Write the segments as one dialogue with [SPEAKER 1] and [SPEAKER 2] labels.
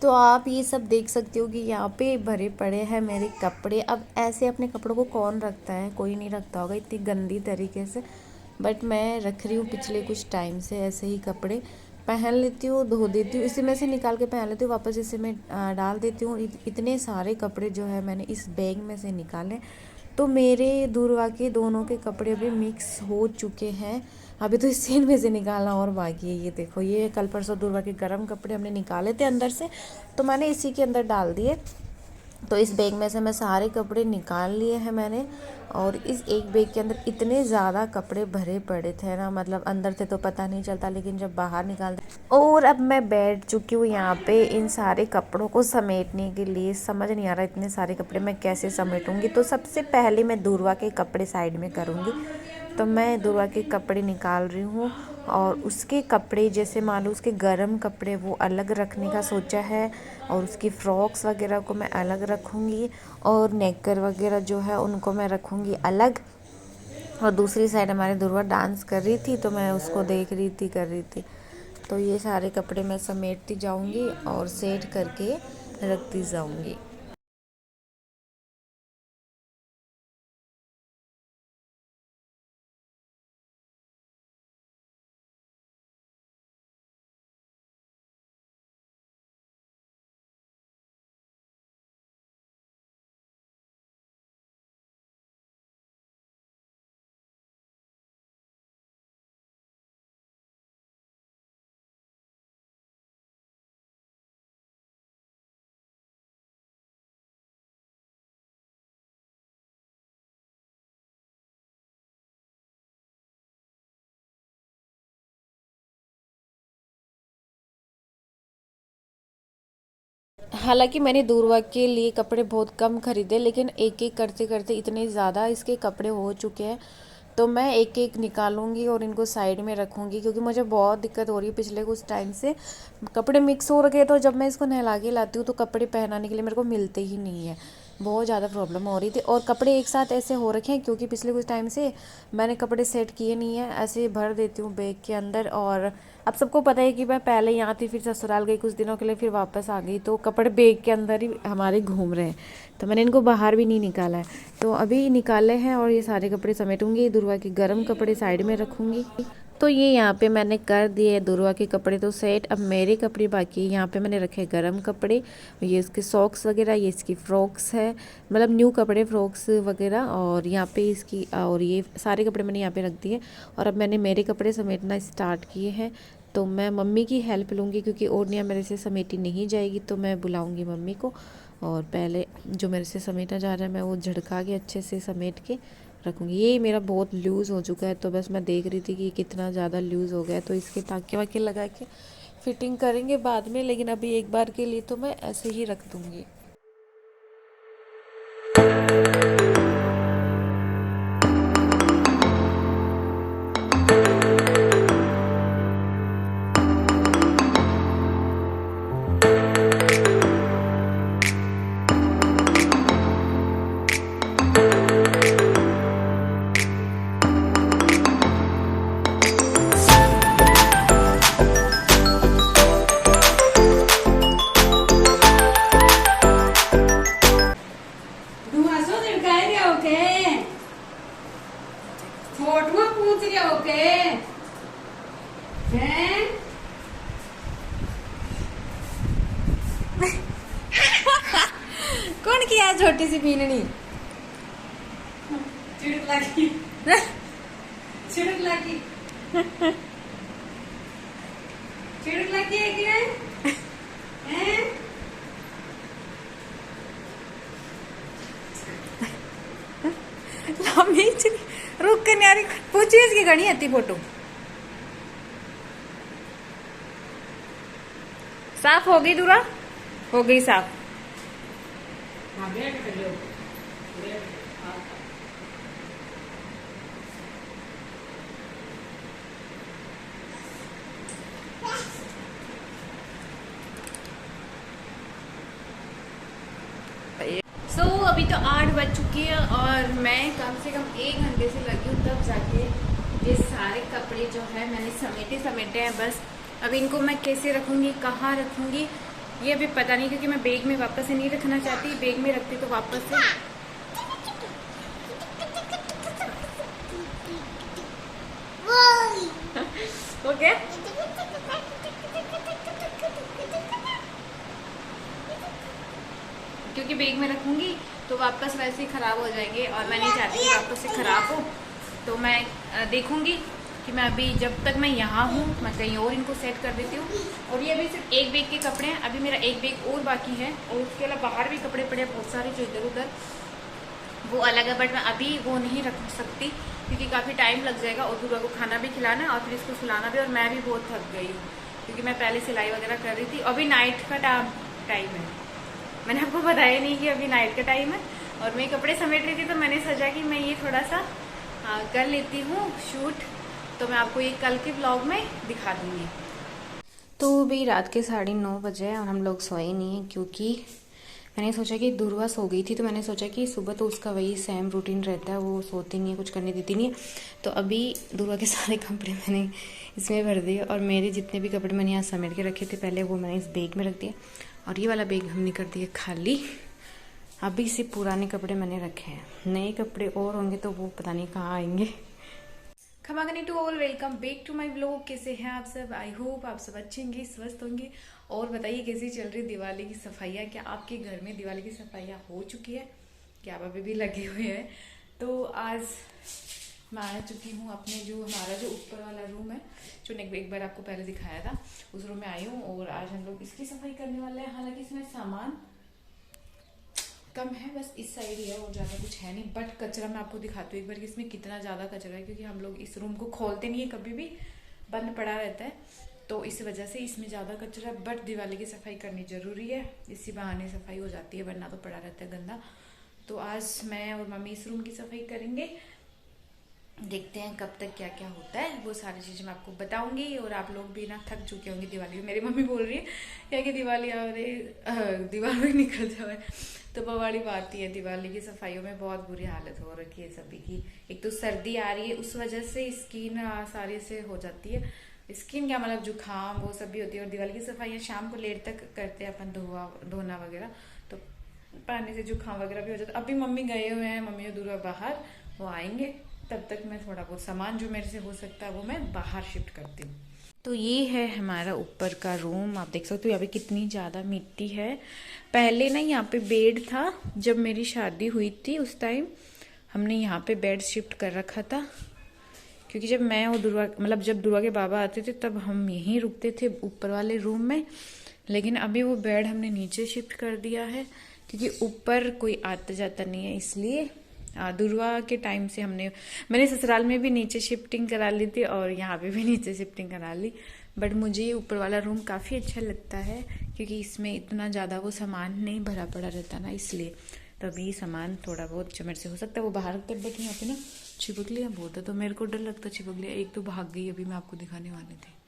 [SPEAKER 1] तो आप ये सब देख सकते हो कि यहाँ पे भरे पड़े हैं मेरे कपड़े। अब ऐसे अपने कपड़ों को कौन रखता है, कोई नहीं रखता होगा इतनी गंदी तरीके से, बट मैं रख रही हूँ पिछले कुछ टाइम से ऐसे ही कपड़े। पहन लेती हूँ, धो देती हूँ, इसी में से निकाल के पहन लेती हूँ, वापस इसे मैं डाल देती हूँ। इतने सारे कपड़े जो है मैंने इस बैग में से निकाले। तो मेरे दूरवा के दोनों के कपड़े अभी मिक्स हो चुके हैं। अभी तो इस सीन में से निकालना और बाकी है। ये देखो, ये कल परसों दूरवा के गर्म कपड़े हमने निकाले थे अंदर से, तो मैंने इसी के अंदर डाल दिए। तो इस बैग में से मैं सारे कपड़े निकाल लिए हैं मैंने। और इस एक बैग के अंदर इतने ज़्यादा कपड़े भरे पड़े थे ना, मतलब अंदर थे तो पता नहीं चलता, लेकिन जब बाहर निकालते। और अब मैं बैठ चुकी हूँ यहाँ पे इन सारे कपड़ों को समेटने के लिए। समझ नहीं आ रहा इतने सारे कपड़े मैं कैसे समेटूंगी। तो सबसे पहले मैं दूरवा के कपड़े साइड में करूँगी। तो मैं दूरवा के कपड़े निकाल रही हूँ, और उसके कपड़े जैसे मान लो उसके गर्म कपड़े वो अलग रखने का सोचा है, और उसकी फ्रॉक्स वगैरह को मैं अलग रखूँगी, और नेकर वगैरह जो है उनको मैं रखूँगी अलग। और दूसरी साइड हमारे दूरवा डांस कर रही थी, तो मैं उसको देख रही थी, कर रही थी। तो ये सारे कपड़े मैं समेटती जाऊँगी और सेट करके रखती जाऊँगी। हालांकि मैंने दूरवा के लिए कपड़े बहुत कम खरीदे, लेकिन एक एक करते करते इतने ज़्यादा इसके कपड़े हो चुके हैं। तो मैं एक एक निकालूंगी और इनको साइड में रखूंगी, क्योंकि मुझे बहुत दिक्कत हो रही है पिछले कुछ टाइम से। कपड़े मिक्स हो रखे, तो जब मैं इसको नहला के लाती हूँ तो कपड़े पहनाने के लिए मेरे को मिलते ही नहीं है। बहुत ज़्यादा प्रॉब्लम हो रही थी। और कपड़े एक साथ ऐसे हो रखे हैं क्योंकि पिछले कुछ टाइम से मैंने कपड़े सेट किए नहीं है, ऐसे भर देती हूँ बैग के अंदर। और अब सबको पता है कि मैं पहले यहाँ थी, फिर ससुराल गई कुछ दिनों के लिए, फिर वापस आ गई, तो कपड़े बैग के अंदर ही हमारे घूम रहे हैं। तो मैंने इनको बाहर भी नहीं निकाला है। तो अभी निकाले हैं और ये सारे कपड़े समेटूंगी, दूरवा के गर्म कपड़े साइड में रखूँगी। तो ये यहाँ पे मैंने कर दिए दूरवा के कपड़े तो सेट। अब मेरे कपड़े बाकी, यहाँ पे मैंने रखे गर्म कपड़े, ये इसके सॉक्स वगैरह, ये इसकी फ्रॉक्स है, मतलब न्यू कपड़े फ्रॉक्स वगैरह। और यहाँ पे इसकी, और ये सारे कपड़े मैंने यहाँ पे रख दिए। और अब मैंने मेरे कपड़े समेटना स्टार्ट किए हैं। तो मैं मम्मी की हेल्प लूँगी, क्योंकि ओढ़नियाँ मेरे से समेटी नहीं जाएगी, तो मैं बुलाऊँगी मम्मी को। और पहले जो मेरे से समेटा जा रहा है मैं वो झड़का के अच्छे से समेट के रखूँगी। ये मेरा बहुत लूज़ हो चुका है, तो बस मैं देख रही थी कि कितना ज़्यादा लूज़ हो गया है। तो इसके टाँके वाके लगा के फिटिंग करेंगे बाद में, लेकिन अभी एक बार के लिए तो मैं ऐसे ही रख दूँगी।
[SPEAKER 2] फोटो पूछ रहे हो के हैं?
[SPEAKER 1] कौन किया है छोटी सी पीननी?
[SPEAKER 2] चिड़क लगी, चिड़क लगी, चिड़क लगी है क्या? हैं?
[SPEAKER 1] रुक के न्यारी पूछी इसकी घनी आती फोटो। साफ हो गई दूरा, हो गई साफ।
[SPEAKER 2] हाँ बैठ कर लो,
[SPEAKER 1] अभी तो 8 बज चुकी है और मैं कम से कम 1 घंटे से लगी हूँ, तब जाके ये सारे कपड़े जो है मैंने समेटे हैं। बस अब इनको मैं कैसे रखूँगी, कहाँ रखूँगी, ये अभी पता नहीं, क्योंकि मैं बैग में वापस से नहीं रखना चाहती, बैग में रखती तो वापस से ओके। क्योंकि बैग में रखूंगी तो वापस वैसे ही खराब हो जाएंगे और मैं नहीं चाहती कि वापस से खराब हो। तो मैं देखूंगी कि मैं अभी जब तक मैं यहाँ हूँ मैं कहीं और इनको सेट कर देती हूँ। और ये अभी सिर्फ एक बैग के कपड़े हैं, अभी मेरा एक बैग और बाकी है और उसके अलावा बाहर भी कपड़े पड़े बहुत सारे जो इधर उधर वो अलग है, बट मैं अभी वो नहीं रख सकती क्योंकि काफ़ी टाइम लग जाएगा और दूल्हा को खाना भी खिलाना है और फिर इसको सुलाना भी, और मैं भी बहुत थक गई हूँ क्योंकि मैं पहले सिलाई वगैरह कर रही थी। अभी नाइट का टाइम है, मैंने आपको बताया नहीं कि अभी नाइट का टाइम है और मैं कपड़े समेट रही थी तो मैंने सोचा कि मैं ये थोड़ा सा कर लेती हूँ शूट, तो मैं आपको ये कल के ब्लॉग में दिखा दूँगी। तो अभी रात के 9:30 बजे हैं और हम लोग सोए नहीं हैं क्योंकि मैंने सोचा कि दुर्वा सो गई थी तो मैंने सोचा कि सुबह तो उसका वही सेम रूटीन रहता है, वो सोती नहीं है, कुछ करने देती नहीं है। तो अभी दुर्वा के सारे कपड़े मैंने इसमें भर दिए और मेरे जितने भी कपड़े मैंने यहाँ समेट के रखे थे पहले वो मैंने इस बैग में रख दिया और ये वाला बैग हमने कर दिया खाली। अभी से पुराने कपड़े मैंने रखे हैं, नए कपड़े और होंगे तो वो पता नहीं कहाँ आएंगे। खमागनी to all, welcome back to my blog. कैसे हैं आप सब? आई होप आप सब अच्छे होंगे, स्वस्थ होंगे। और बताइए कैसी चल रही दिवाली की सफाइयाँ? क्या आपके घर में दिवाली की सफाइयाँ हो चुकी है? क्या आप अभी भी लगे हुए हैं? तो आज मैं आ चुकी हूँ अपने जो हमारा जो ऊपर वाला रूम है जो एक बार आपको पहले दिखाया था, उस रूम में आई हूँ और आज हम लोग इसकी सफाई करने वाले हैं। हालांकि इसमें सामान कम है, बस इस साइड ही है और ज़्यादा कुछ है नहीं, बट कचरा मैं आपको दिखाती हूँ एक बार कि इसमें कितना ज़्यादा कचरा है क्योंकि हम लोग इस रूम को खोलते नहीं है, कभी भी बंद पड़ा रहता है, तो इस वजह से इसमें ज़्यादा कचरा। बट दिवाली की सफाई करनी ज़रूरी है, इसी बहाने सफाई हो जाती है, वरना तो पड़ा रहता है गंदा। तो आज मैं और मम्मी इस रूम की सफाई करेंगे, देखते हैं कब तक क्या क्या होता है, वो सारी चीज़ें मैं आपको बताऊंगी। और आप लोग भी ना थक चुके होंगे दिवाली में। मेरी मम्मी बोल रही है क्या कि दिवाली आ रही, दिवाली निकल जाए, तो वो वाली बात ही है। दिवाली की सफाइयों में बहुत बुरी हालत हो रखी है सभी की। एक तो सर्दी आ रही है, उस वजह से स्किन सारी से हो जाती है, स्किन क्या मतलब जुकाम वो सब भी होती है। और दिवाली की सफाइयाँ शाम को लेट तक करते हैं अपन, धोना वगैरह, तो पानी से जुकाम वगैरह भी हो जाता है। अभी मम्मी गए हुए हैं, मम्मी और दूल्हा बाहर, वो आएंगे, तब तक मैं थोड़ा बहुत सामान जो मेरे से हो सकता है वो मैं बाहर शिफ्ट करती हूँ। तो ये है हमारा ऊपर का रूम, आप देख सकते हो यहाँ पे कितनी ज़्यादा मिट्टी है। पहले ना यहाँ पे बेड था, जब मेरी शादी हुई थी उस टाइम हमने यहाँ पे बेड शिफ्ट कर रखा था, क्योंकि जब मैं और दुर्गा मतलब जब दुर्गा के बाबा आते थे तब हम यहीं रुकते थे ऊपर वाले रूम में। लेकिन अभी वो बेड हमने नीचे शिफ्ट कर दिया है क्योंकि ऊपर कोई आता जाता नहीं है, इसलिए दुर्वा के टाइम से मैंने ससुराल में भी नीचे शिफ्टिंग करा ली थी और यहाँ पे भी नीचे शिफ्टिंग करा ली। बट मुझे ऊपर वाला रूम काफ़ी अच्छा लगता है क्योंकि इसमें इतना ज़्यादा वो सामान नहीं भरा पड़ा रहता ना, इसलिए। तो अभी सामान थोड़ा बहुत जो मेरे से हो सकता है वो बाहर तक, बट यहाँ पे ना छिपकलियाँ बहुत है तो मेरे को डर लगता है छिपकलियाँ। एक तो भाग गई, अभी मैं आपको दिखाने वाली थी।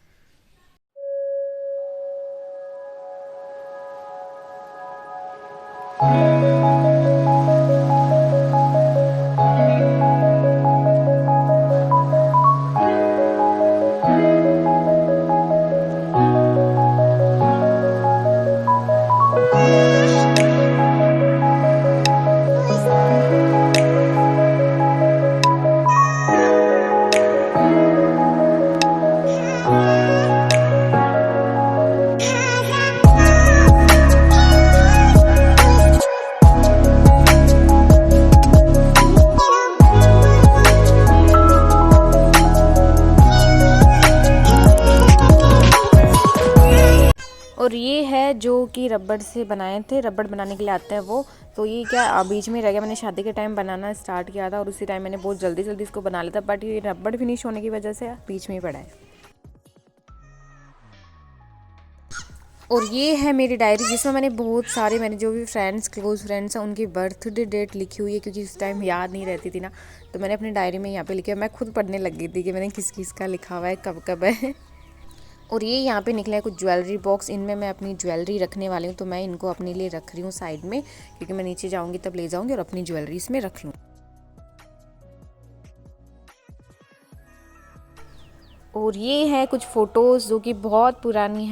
[SPEAKER 1] और ये है जो कि रबड़ से बनाए थे, रबड़ बनाने के लिए आता है वो। तो ये क्या बीच में रह गया, मैंने शादी के टाइम बनाना स्टार्ट किया था और उसी टाइम मैंने बहुत जल्दी जल्दी इसको बना लिया था, बट ये रबड़ फिनिश होने की वजह से बीच में ही पड़ा है। और ये है मेरी डायरी जिसमें मैंने बहुत सारे मेरे जो भी फ्रेंड्स क्लोज फ्रेंड्स हैं उनकी बर्थडे डेट लिखी हुई है, क्योंकि उस टाइम याद नहीं रहती थी ना, तो मैंने अपनी डायरी में यहाँ पे लिखा है। मैं खुद पढ़ने लग गई थी कि मैंने किस किस का लिखा हुआ है, कब कब है। और ये यहाँ पे निकला है कुछ ज्वेलरी बॉक्स, इनमें मैं अपनी ज्वेलरी रखने वाली हूँ, तो मैं इनको अपने लिए रख रही हूँ साइड में, क्योंकि मैं नीचे जाऊँगी तब ले जाऊँगी और अपनी ज्वेलरी इसमें रख लूँ। और ये है कुछ फ़ोटोज़ जो कि बहुत पुरानी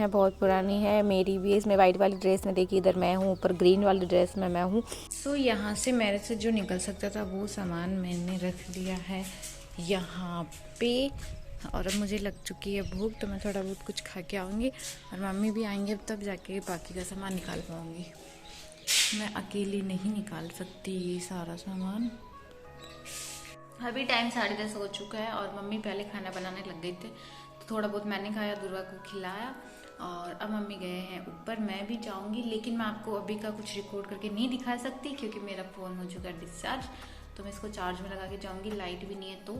[SPEAKER 1] है। मेरी भी इसमें वाइट वाली ड्रेस में देखिए, इधर मैं हूँ, ऊपर ग्रीन वाली ड्रेस में मैं हूँ। सो यहाँ से मेरे से जो निकल सकता था वो सामान मैंने रख दिया है यहाँ पे। और अब मुझे लग चुकी है भूख, तो मैं थोड़ा बहुत कुछ खा के आऊँगी और मम्मी भी आएंगे तब जाके बाकी का सामान निकाल पाऊँगी। मैं अकेली नहीं निकाल सकती ये सारा सामान। अभी टाइम 10:30 हो चुका है और मम्मी पहले खाना बनाने लग गए थे, तो थोड़ा बहुत मैंने खाया, दुर्गा को खिलाया और अब मम्मी गए हैं ऊपर। मैं भी जाऊंगी, लेकिन मैं आपको अभी का कुछ रिकॉर्ड करके नहीं दिखा सकती क्योंकि मेरा फ़ोन हो चुका है डिस्चार्ज। तो मैं इसको चार्ज में लगा के जाऊंगी। लाइट भी नहीं है, तो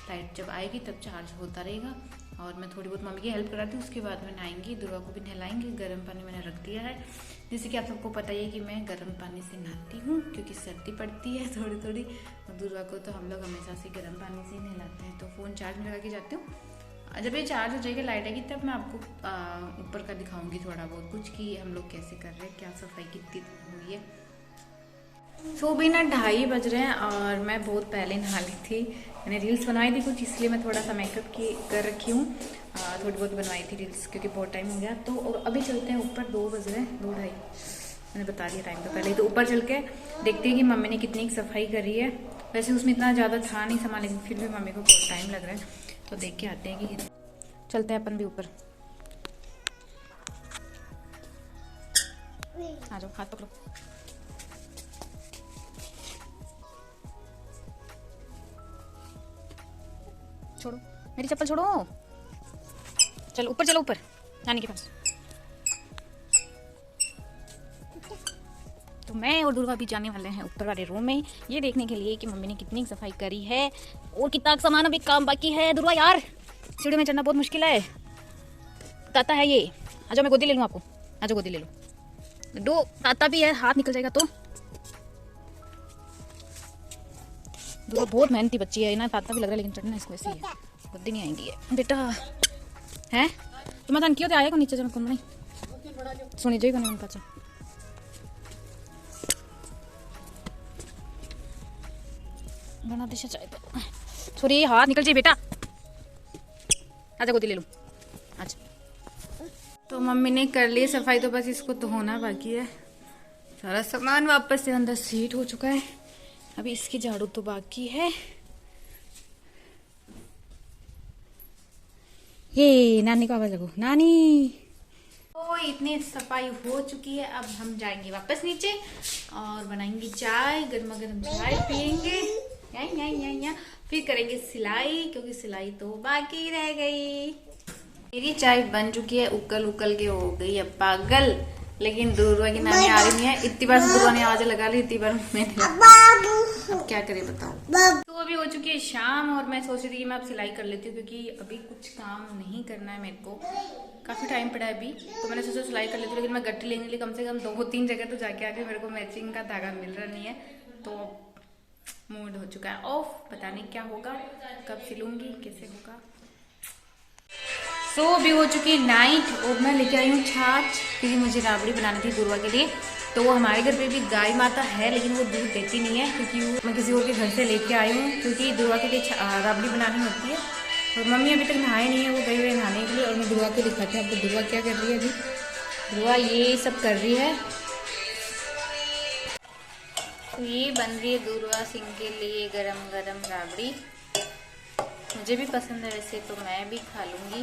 [SPEAKER 1] लाइट जब आएगी तब चार्ज होता रहेगा। और मैं थोड़ी बहुत मम्मी की हेल्प कराती हूँ, उसके बाद मैं नहाएंगी, दुर्गा को भी नहलाएंगे। गर्म पानी मैंने रख दिया है। जैसे कि आप सबको पता ही है कि मैं गर्म पानी से नहाती हूँ क्योंकि सर्दी पड़ती है थोड़ी थोड़ी, और दुर्गा को तो हम लोग हमेशा से गर्म पानी से ही नहलाते हैं। तो फ़ोन चार्ज में लगा के जाती हूँ। जब ये चार्ज हो जाएगा, लाइट आएगी, तब मैं आपको ऊपर का दिखाऊंगी थोड़ा बहुत कुछ कि हम लोग कैसे कर रहे हैं, क्या सफाई कितनी हुई है। सो भी ना 2:30 बज रहे हैं और मैं बहुत पहले नहा ली थी। मैंने रील्स बनाई थी कुछ, इसलिए मैं थोड़ा सा मेकअप की कर रखी हूँ। थोड़ी बहुत बनवाई थी रील्स क्योंकि बहुत टाइम हो गया। तो और अभी चलते हैं ऊपर, 2 बज रहे हैं, 2:30 मैंने बता दिया टाइम तो पहले ही। तो ऊपर चल के देखते हैं कि मम्मी ने कितनी सफाई करी है। वैसे उसमें इतना ज़्यादा था नहीं सामान, लेकिन फिर भी मम्मी को बहुत टाइम लग रहा है, तो देख के आते हैं कि चलते हैं अपन भी ऊपर। आ जाओ, हाथ पकड़ो। छोड़ो मेरी चप्पल, छोड़ो। चलो ऊपर, चलो ऊपर नानी के पास। तो मैं और दुर्गा भी जाने वाले हैं ऊपर वाले रूम में, ये देखने के लिए कि मम्मी ने कितनी सफाई करी है और कितना सामान अभी काम बाकी है। दुर्गा यार, सीढ़ी में चढ़ना बहुत मुश्किल है, ताता है ये। आ जाओ, मैं गोदी ले लूँ आपको, आ जाओ गोदी ले लो। दो ताता भी है, हाथ निकल जाएगा तो। दुर्गा बहुत मेहनती बच्ची है ना, ताता भी लग रहा है, लेकिन चढ़ना इसको ऐसे ही है, गोदी नहीं आएंगी है बेटा है। तो मैं क्यों आया को नीचे, जब कौन नहीं सुनी जाएगा नहीं पाचा। बना दिशा चाहे तो सॉरी, हाथ निकल जाए बेटा। आजा गोदी ले लो, अच्छा। तो मम्मी ने कर ली सफाई, तो बस इसको धोना बाकी है। सारा सामान वापस से अंदर सीट हो चुका है, अभी इसकी झाड़ू तो बाकी है। ये नानी को आवाज लगो, नानी। तो इतनी सफाई हो चुकी है, अब हम जाएंगे वापस नीचे और बनाएंगे चाय, गर्मा गर्म चाय पियेंगे। या फिर करेंगे सिलाई, क्योंकि सिलाई तो बाकी रह गई। मेरी चाय बन चुकी है, उकल के हो गई है पागल, लेकिन दुर्गा की नानी आ रही नहीं है। इतनी बार दुर्गा ने आवाज लगा ली, इतनी बार मैंने, अब क्या करे बताओ। तो अभी हो चुकी है शाम और मैं सोच रही थी कि मैं अब सिलाई कर लेती हूँ, क्योंकि अभी कुछ काम नहीं करना है मेरे को, काफी टाइम पड़ा है अभी। तो मैंने सोचा सिलाई कर लेती हूँ, लेकिन मैं गट्टी लेने के लिए कम से कम 2-3 जगह तो जाके आ गई, मेरे को मैचिंग का धागा मिल रहा नहीं है। तो मूड हो चुका है ऑफ, पता नहीं क्या होगा, कब सिलूंगी, कैसे होगा। सो अभी हो चुकी नाइट और मैं लेके आई हूँ छाछ, क्योंकि मुझे राबड़ी बनानी थी दुर्गा के लिए। तो हमारे घर पे भी गाय माता है, लेकिन वो दूध देती नहीं है, क्योंकि मैं किसी और के घर से लेके आई हूँ, क्योंकि दुर्गा के लिए राबड़ी बनानी होती है। और मम्मी अभी तक नहाए नहीं है, वो गई हुए नहाने के लिए। और मैं दुर्गा को दिखाती हूँ आपको, दुर्गा क्या कर रही है अभी। दुर्गा ये सब कर रही है। तो ये बन रही है दुर्गा सिंह के लिए गरम गरम राबड़ी। मुझे भी पसंद है वैसे, तो मैं भी खा लूँगी।